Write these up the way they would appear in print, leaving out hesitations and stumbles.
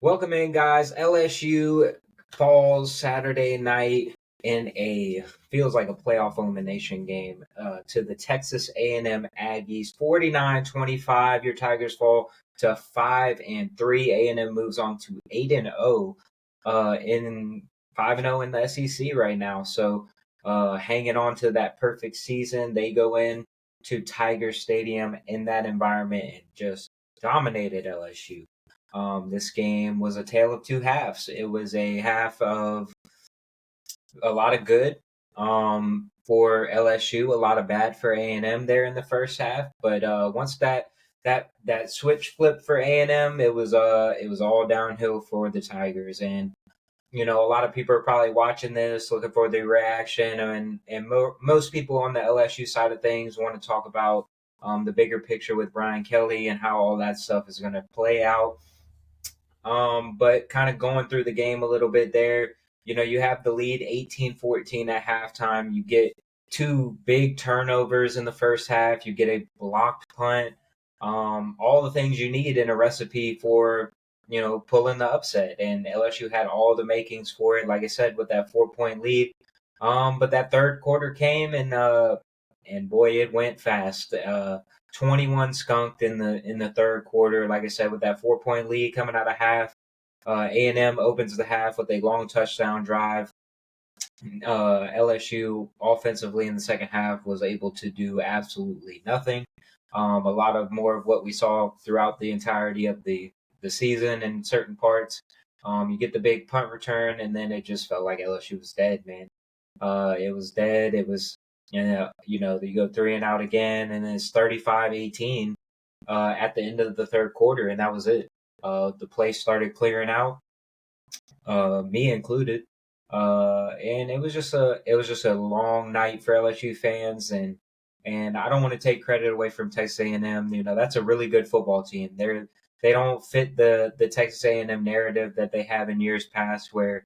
Welcome in, guys. LSU falls Saturday night in a feels like a playoff elimination game to the Texas A&M Aggies. 49-25. Your Tigers fall to 5-3. A&M moves on to 8-0 in 5-0 in the SEC right now. So hanging on to that perfect season, they go in to Tiger Stadium in that environment and just dominated LSU. This game was a tale of two halves. It was a half of a lot of good for LSU, a lot of bad for A&M there in the first half. But once that switch flipped for A&M, it was all downhill for the Tigers. And a lot of people are probably watching this, looking for the reaction, and most people on the LSU side of things want to talk about the bigger picture with Brian Kelly and how all that stuff is going to play out. But kind of going through the game a little bit there, you have the lead 18-14 at halftime. You get two big turnovers in the first half. You get a blocked punt. All the things you need in a recipe for, pulling the upset. And LSU had all the makings for it, like I said, with that 4-point lead. But that third quarter came and boy, it went fast. 21 skunked in the third quarter. Like I said, with that 4-point lead coming out of half, A&M opens the half with a long touchdown drive. LSU offensively in the second half was able to do absolutely nothing. A lot of more of what we saw throughout the entirety of the season in certain parts. You get the big punt return, and then it just felt like LSU was dead, man. It was dead. It was, you go 3-and-out again, and then it's 35-18 at the end of the third quarter, and that was it. The place started clearing out, me included, and it was just a long night for LSU fans, and I don't want to take credit away from Texas A&M. That's a really good football team. They don't fit the Texas A&M narrative that they have in years past, where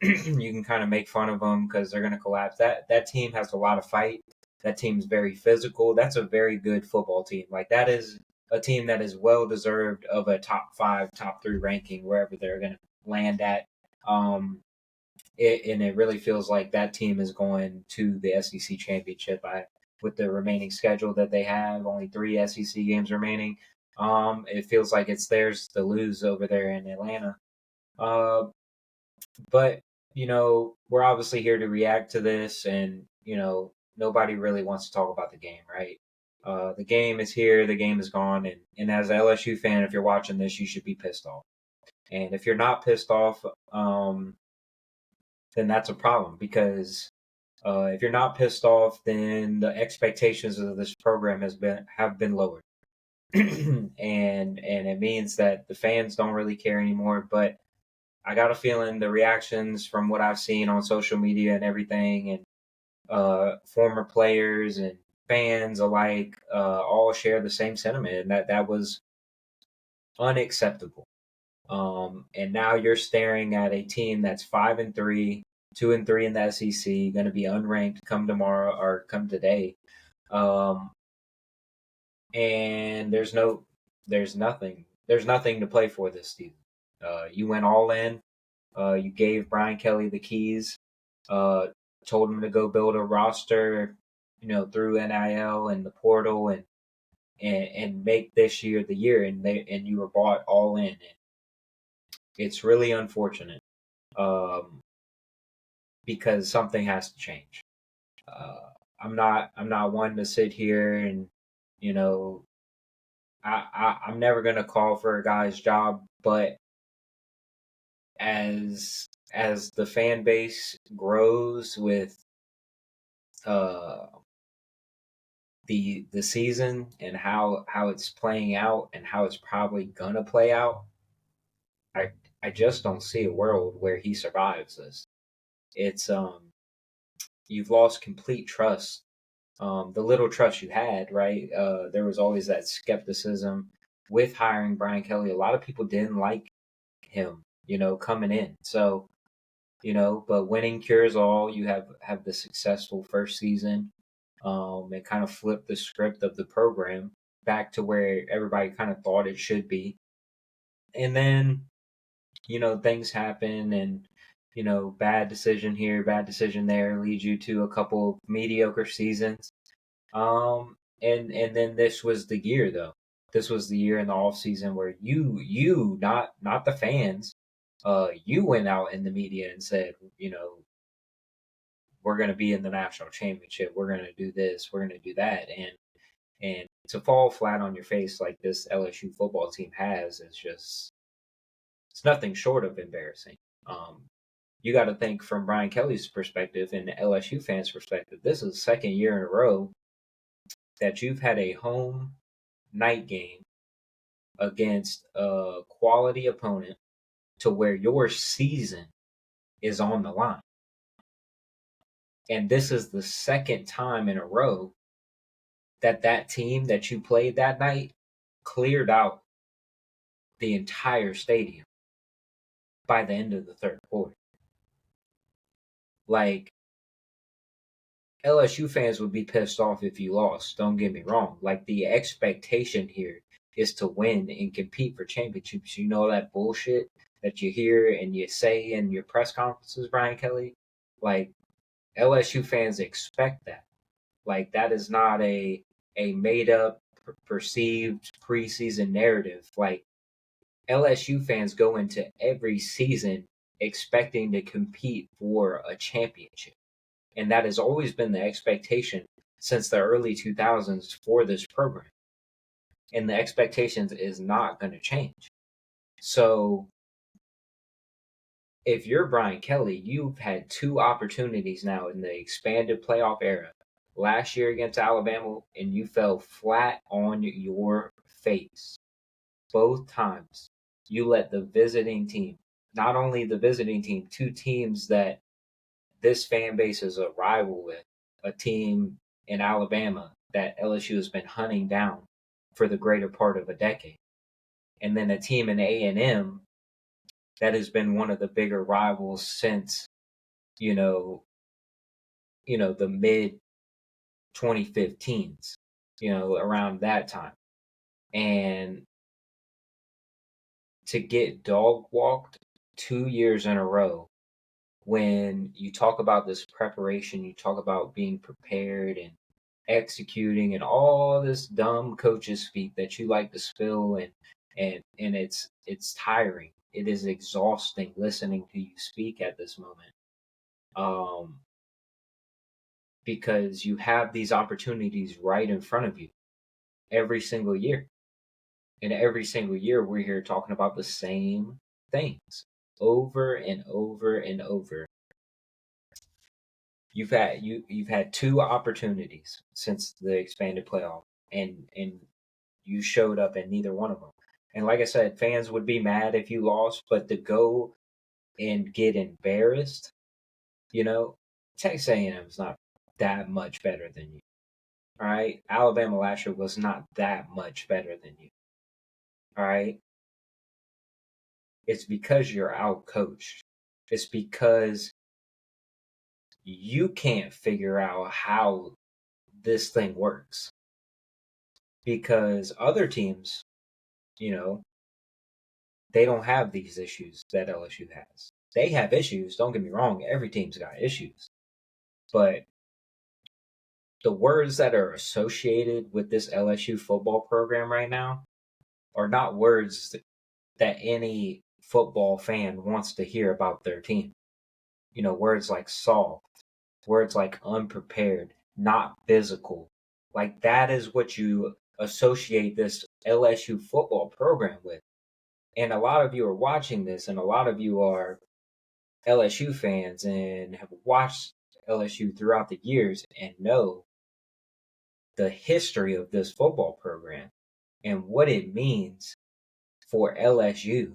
you can kind of make fun of them because they're going to collapse. That team has a lot of fight. That team's very physical. That's a very good football team. Like, that is a team that is well deserved of a top 5, top 3 ranking wherever they're going to land at. And it really feels like that team is going to the SEC championship. With the remaining schedule that they have, only 3 SEC games remaining. It feels like it's theirs to lose over there in Atlanta. But we're obviously here to react to this, and nobody really wants to talk about the game, right? The game is here, the game is gone, and as an LSU fan, if you're watching this, you should be pissed off. And if you're not pissed off, then that's a problem, because if you're not pissed off, then the expectations of this program have been lowered, and it means that the fans don't really care anymore. But I got a feeling the reactions from what I've seen on social media and everything, and former players and fans alike, all share the same sentiment, and that was unacceptable. And now you're staring at a team that's 5-3, 2-3 in the SEC, going to be unranked come tomorrow or come today. Um, and there's nothing to play for this season. You went all in. You gave Brian Kelly the keys. Told him to go build a roster, through NIL and the portal, and make this year the year, and you were bought all in. It's really unfortunate, because something has to change. I'm not one to sit here and, you know I'm never gonna call for a guy's job, but as the fan base grows with uh the season, and how it's playing out and how it's probably gonna play out, I I just don't see a world where he survives this. It's You've lost complete trust. The little trust you had, right? There was always that skepticism with hiring Brian Kelly. A lot of people didn't like him, coming in. So, but winning cures all. You have the successful first season, and kind of flip the script of the program back to where everybody kind of thought it should be. And then things happen, and bad decision here, bad decision there leads you to a couple mediocre seasons. And then this was the year, though. This was the year in the off season where you not the fans, you went out in the media and said, we're going to be in the national championship, we're going to do this, we're going to do that, and to fall flat on your face like this LSU football team has is just, it's nothing short of embarrassing. Um, you got to think from Brian Kelly's perspective and the LSU fans' perspective. This is the second year in a row that you've had a home night game against a quality opponent to where your season is on the line. And this is the second time in a row that team that you played that night cleared out the entire stadium by the end of the third quarter. Like, LSU fans would be pissed off if you lost. Don't get me wrong. Like, the expectation here is to win and compete for championships. You know that bullshit that you hear and you say in your press conferences, Brian Kelly? Like, LSU fans expect that. Like, that is not a made up, perceived preseason narrative. Like, LSU fans go into every season expecting to compete for a championship. And that has always been the expectation since the early 2000s for this program. And the expectations is not going to change. So if you're Brian Kelly, you've had two opportunities now in the expanded playoff era. Last year against Alabama, and you fell flat on your face. Both times you let the visiting team, not only the visiting team, two teams that this fan base is a rival with, a team in Alabama that LSU has been hunting down for the greater part of a decade, and then a team in A&M that has been one of the bigger rivals since you know the mid 2015s, around that time. And to get dog walked 2 years in a row, when you talk about this preparation, you talk about being prepared and executing and all this dumb coaches speak that you like to spill, and it's tiring. It is exhausting listening to you speak at this moment. Because you have these opportunities right in front of you every single year. And every single year we're here talking about the same things over and over and over. You've had two opportunities since the expanded playoff, and you showed up in neither one of them. And like I said, fans would be mad if you lost, but to go and get embarrassed, Texas A&M is not that much better than you. All right, Alabama last year was not that much better than you. All right, it's because you're out coached. It's because you can't figure out how this thing works. Because other teams, they don't have these issues that LSU has. They have issues, don't get me wrong, every team's got issues. But the words that are associated with this LSU football program right now are not words that any football fan wants to hear about their team. Words like soft, words like unprepared, not physical. Like, that is what you associate this LSU football program with. And a lot of you are watching this, and a lot of you are LSU fans and have watched LSU throughout the years and know the history of this football program and what it means for LSU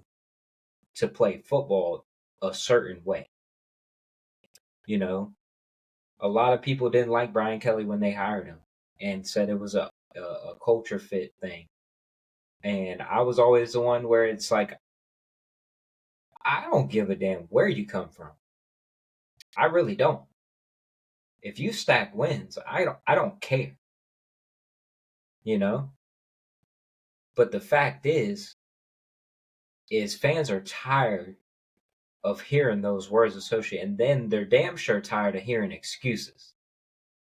to play football a certain way. A lot of people didn't like Brian Kelly when they hired him and said it was a culture fit thing. And I was always the one where it's like, I don't give a damn where you come from. I really don't. If you stack wins, I don't care. But the fact is fans are tired of hearing those words associated. And then they're damn sure tired of hearing excuses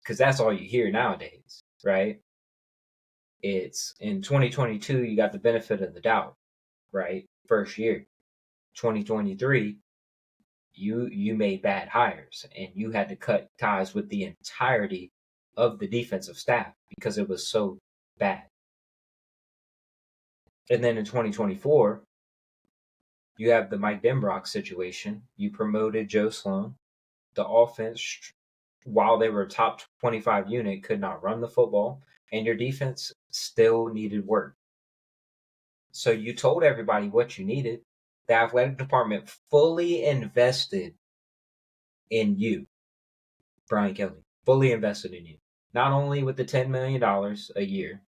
because that's all you hear nowadays, right? It's in 2022, you got the benefit of the doubt, right? First year. 2023, you made bad hires and you had to cut ties with the entirety of the defensive staff because it was so bad. And then in 2024, you have the Mike Denbrock situation. You promoted Joe Sloan. The offense, while they were a top 25 unit, could not run the football, and your defense still needed work. So you told everybody what you needed. The athletic department fully invested in you, Brian Kelly, fully invested in you. Not only with the $10 million a year,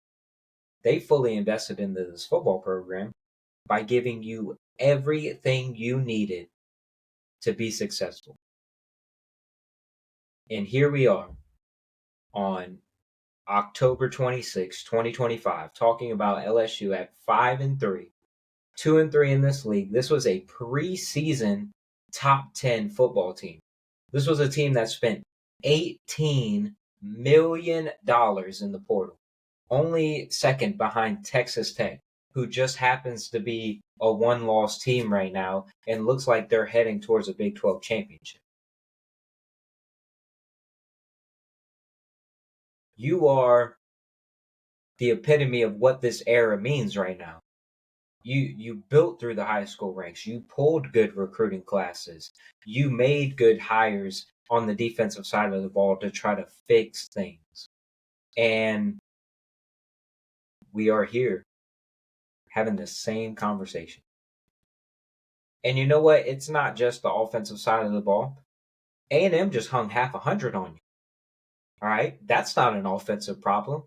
they fully invested in this football program by giving you everything you needed to be successful. And here we are on October 26, 2025, talking about LSU at 5-3, 2-3 in this league. This was a preseason top 10 football team. This was a team that spent $18 million in the portal, only second behind Texas Tech, who just happens to be a one-loss team right now and looks like they're heading towards a Big 12 championship. You are the epitome of what this era means right now. You built through the high school ranks. You pulled good recruiting classes. You made good hires on the defensive side of the ball to try to fix things. And we are here having the same conversation. And you know what? It's not just the offensive side of the ball. A&M just hung half 100 on you. All right? That's not an offensive problem.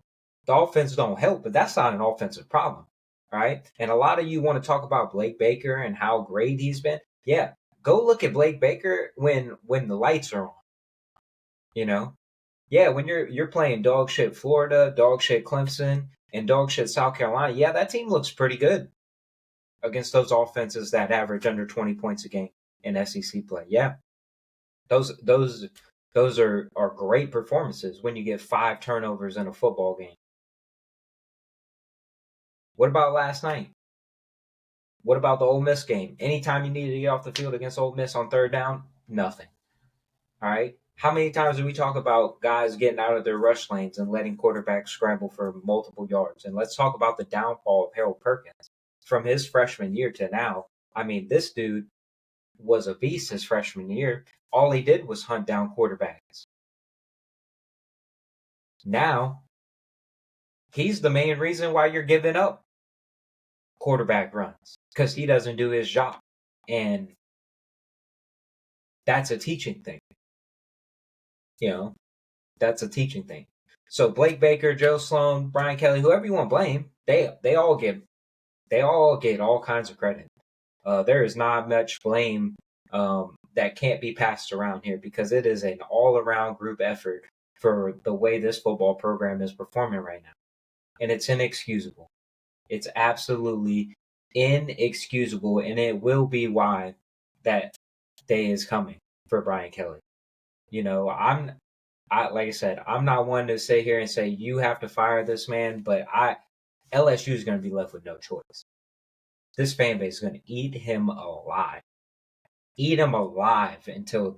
The offense don't help, but that's not an offensive problem. All right? And a lot of you want to talk about Blake Baker and how great he's been. Yeah, go look at Blake Baker when the lights are on. You know? Yeah, when you're playing dog shit Florida, dog shit Clemson, and dog shit South Carolina, yeah, that team looks pretty good against those offenses that average under 20 points a game in SEC play. Yeah. Those are great performances when you get 5 turnovers in a football game. What about last night? What about the Ole Miss game? Anytime you needed to get off the field against Ole Miss on third down, nothing. All right? How many times do we talk about guys getting out of their rush lanes and letting quarterbacks scramble for multiple yards? And let's talk about the downfall of Harold Perkins. From his freshman year to now, I mean, this dude was a beast his freshman year. All he did was hunt down quarterbacks. Now, he's the main reason why you're giving up quarterback runs because he doesn't do his job. And that's a teaching thing. You know, that's a teaching thing. So Blake Baker, Joe Sloan, Brian Kelly, whoever you want to blame, they all get all kinds of credit. There is not much blame that can't be passed around here because it is an all-around group effort for the way this football program is performing right now. And it's inexcusable. It's absolutely inexcusable, and it will be why that day is coming for Brian Kelly. You know, like I said, I'm not one to sit here and say you have to fire this man, but LSU is going to be left with no choice. This fan base is going to eat him alive until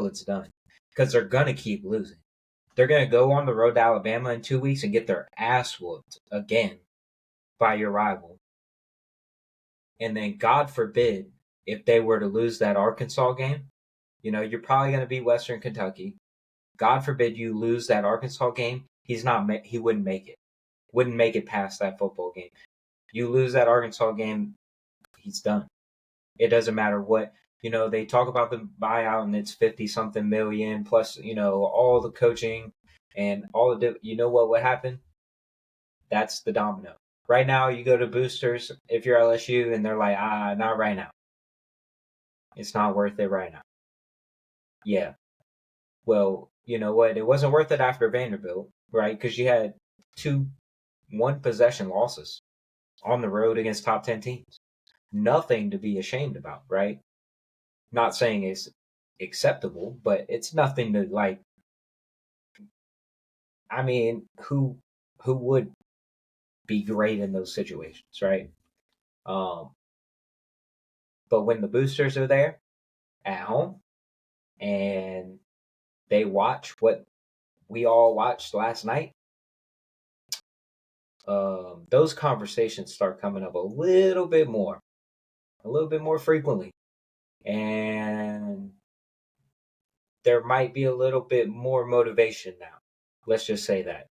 it's done, because they're going to keep losing. They're going to go on the road to Alabama in 2 weeks and get their ass whooped again by your rival. And then, God forbid, if they were to lose that Arkansas game, you know, you're probably going to beat Western Kentucky. God forbid you lose that Arkansas game. He wouldn't make it. Wouldn't make it past that football game. You lose that Arkansas game, he's done. It doesn't matter what, you know, they talk about the buyout and it's 50-something million plus, you know, all the coaching and all the, you know what happened? That's the domino. Right now, you go to boosters if you're LSU and they're like, not right now. It's not worth it right now. Yeah. Well, you know what? It wasn't worth it after Vanderbilt, right? Because you had 2 one-possession losses on the road against top 10 teams. Nothing to be ashamed about, right? Not saying it's acceptable, but it's nothing to like. I mean, who would be great in those situations, right? Um, but when the boosters are there at home and they watch what we all watched last night, those conversations start coming up a little bit more frequently, and there might be a little bit more motivation now. Let's just say that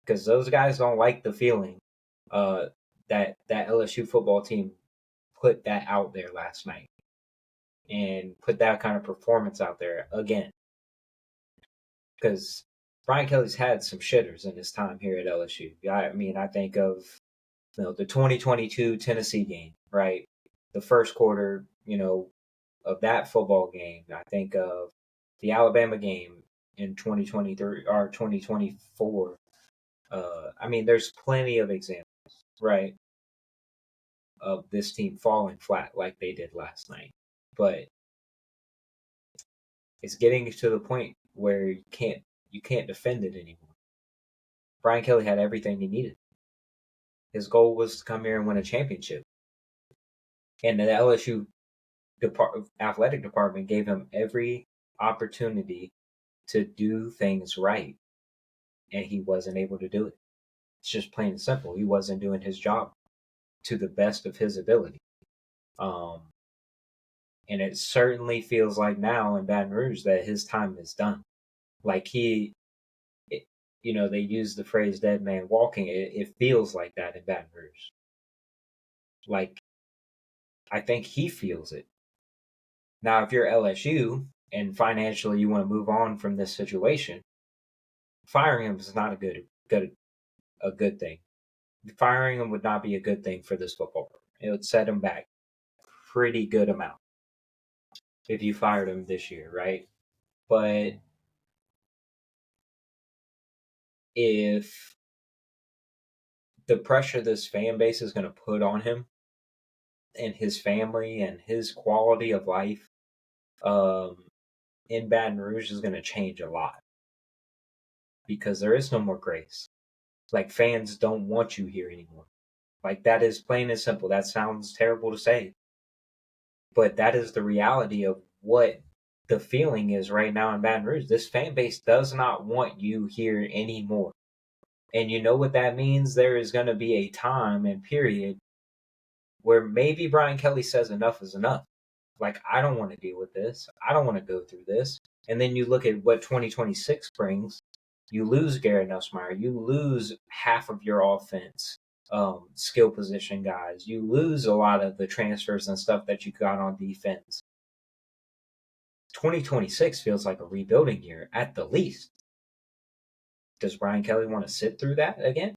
because those guys don't like the feeling uh, that LSU football team put that out there last night and put that kind of performance out there again. Because Brian Kelly's had some shitters in his time here at LSU. I mean, I think of the 2022 Tennessee game, right? The first quarter, of that football game. I think of the Alabama game in 2023 or 2024. I mean, there's plenty of examples, right, of this team falling flat like they did last night. But it's getting to the point where you can't defend it anymore. Brian Kelly had everything he needed. His goal was to come here and win a championship, and the LSU athletic department gave him every opportunity to do things right, and he wasn't able to do it. It's just plain and simple. He wasn't doing his job to the best of his ability. Um, and it certainly feels like now in Baton Rouge that his time is done. Like it, they use the phrase "dead man walking." It feels like that in Baton Rouge. Like I think he feels it. Now, if you're LSU and financially you want to move on from this situation, firing him is not a good thing. Firing him would not be a good thing for this football program. It would set him back pretty good amount if you fired him this year, right? But if the pressure this fan base is going to put on him and his family and his quality of life um, in Baton Rouge is going to change a lot because there is no more grace. Like fans don't want you here anymore. Like that is plain and simple. That sounds terrible to say, but that is the reality of what the feeling is right now in Baton Rouge. This fan base does not want you here anymore. And you know what that means? There is going to be a time and period where maybe Brian Kelly says enough is enough. Like, I don't want to deal with this. I don't want to go through this. And then you look at what 2026 brings. You lose Garrett Nussmeier. You lose half of your offense, skill position guys. You lose a lot of the transfers and stuff that you got on defense. 2026 feels like a rebuilding year at the least. Does Brian Kelly want to sit through that again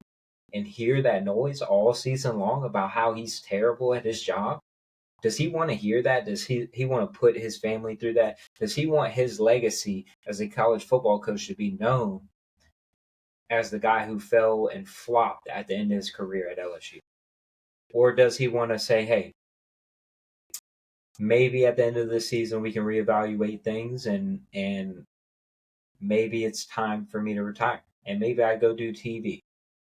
and hear that noise all season long about how he's terrible at his job? Does he want to hear that? Does he want to put his family through that? Does he want his legacy as a college football coach to be known as the guy who fell and flopped at the end of his career at LSU? Or does he want to say, hey, maybe at the end of the season we can reevaluate things and maybe it's time for me to retire and maybe I go do TV.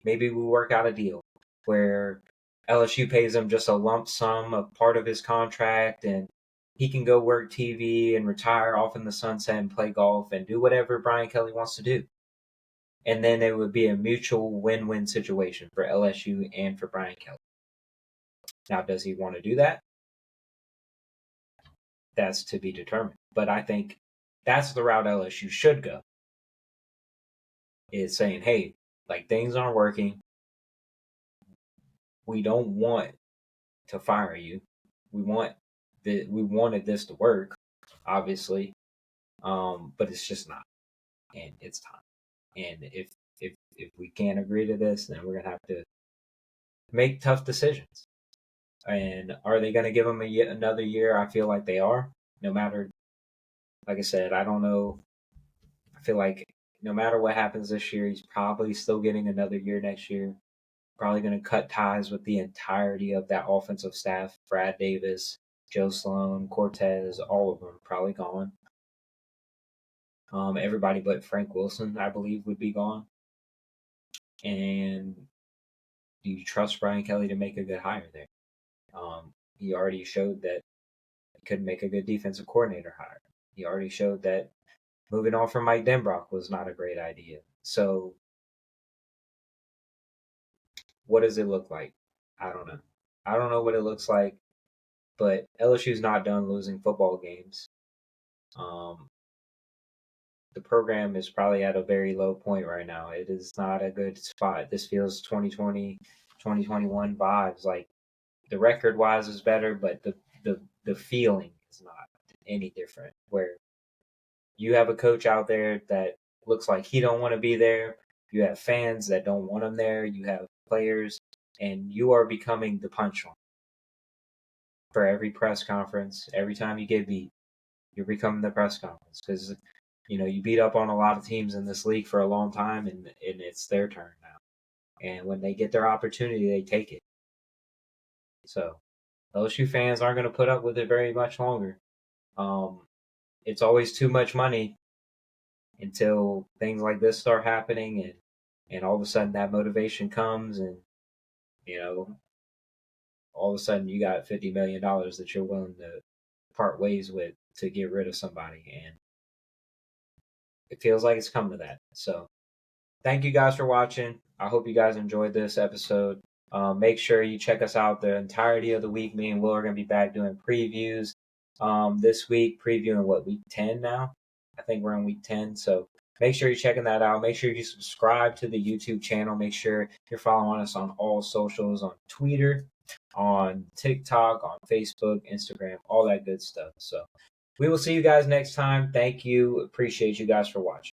Maybe we work out a deal where LSU pays him just a lump sum of part of his contract and he can go work TV and retire off in the sunset and play golf and do whatever Brian Kelly wants to do. And then it would be a mutual win-win situation for LSU and for Brian Kelly. Now, does he want to do that? That's to be determined. But I think that's the route LSU should go. Is saying, hey, like things aren't working. We don't want to fire you. We wanted this to work, obviously, but it's just not, and it's time. And if we can't agree to this, then we're gonna have to make tough decisions. And are they gonna give him another year? I feel like they are. No matter, like I said, I don't know. I feel like no matter what happens this year, he's probably still getting another year next year. Probably going to cut ties with the entirety of that offensive staff. Brad Davis, Joe Sloan, Cortez, all of them probably gone. Everybody but Frank Wilson, I believe, would be gone. And do you trust Brian Kelly to make a good hire there? He already showed that he could make a good defensive coordinator hire. He already showed that moving on from Mike Denbrock was not a great idea. So, what does it look like? I don't know. I don't know what it looks like, but LSU's not done losing football games. Um, the program is probably at a very low point right now. It is not a good spot. This feels 2020, 2021 vibes. Like the record wise is better, but the feeling is not any different. Where you have a coach out there that looks like he don't want to be there. You have fans that don't want him there. You have players, and you are becoming the punchline for every press conference. Every time you get beat, you're becoming the press conference because you beat up on a lot of teams in this league for a long time, and it's their turn now. And when they get their opportunity, they take it. So LSU fans aren't going to put up with it very much longer. It's always too much money until things like this start happening, and all of a sudden that motivation comes, and you know all of a sudden you got $50 million that you're willing to part ways with to get rid of somebody, and it feels like it's come to that. So thank you guys for watching. I hope you guys enjoyed this episode. Make sure you check us out the entirety of the week. Me and Will are going to be back doing previews this week, previewing week 10 now. I think we're on week 10. So make sure you're checking that out. Make sure you subscribe to the YouTube channel. Make sure you're following us on all socials, on Twitter, on TikTok, on Facebook, Instagram, all that good stuff. So we will see you guys next time. Thank you. Appreciate you guys for watching.